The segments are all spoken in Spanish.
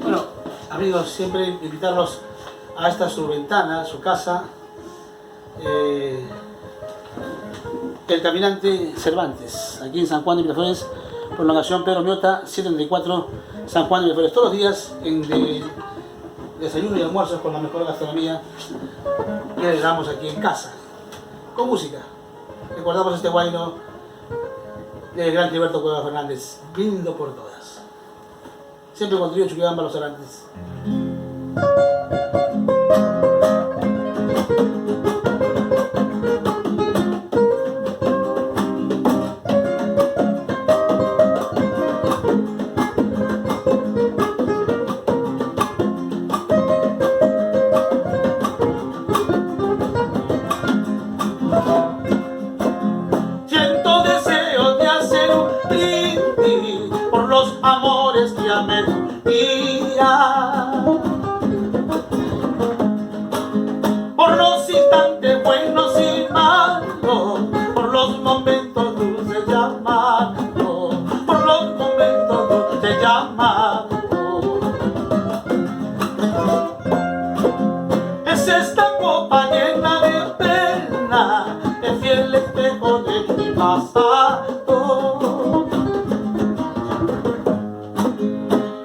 Bueno, amigos, siempre invitarlos a esta su ventana, su casa, El Caminante Cervantes, aquí en San Juan de Miraflores, prolongación Pedro Miota, 734, San Juan de Miraflores, todos los días en desayuno y almuerzos con la mejor gastronomía que les damos aquí en casa, con música. Recordamos este guayno del gran Gilberto Cueva Fernández, Brindo por todas. Siempre con trío Chuquibamba Los Arantes. Siento deseos de hacer un brindis por los amores que amé un día, por los instantes buenos y malos, por los momentos dulces y amargos, por los momentos dulces y amargos. Es esta copa llena de pena, el fiel espejo de mi pasado.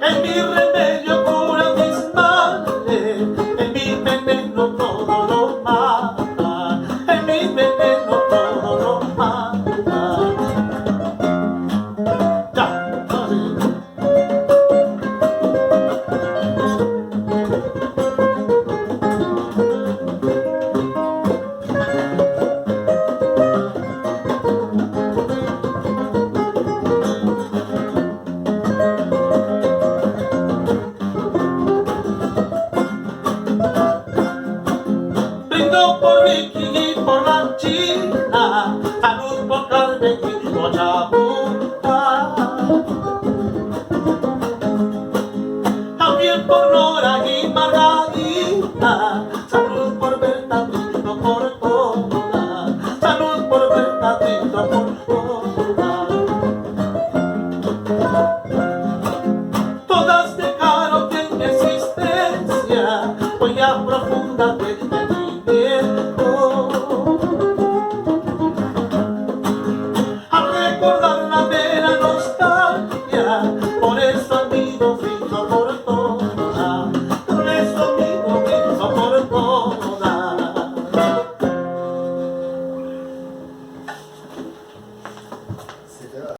Es mi remedio, cura mis males, es mi veneno, todo lo mata, es mi veneno, todo lo mata. Ya, así. Brindo por Vicky y por la China, salud por Carmen y por Chavo.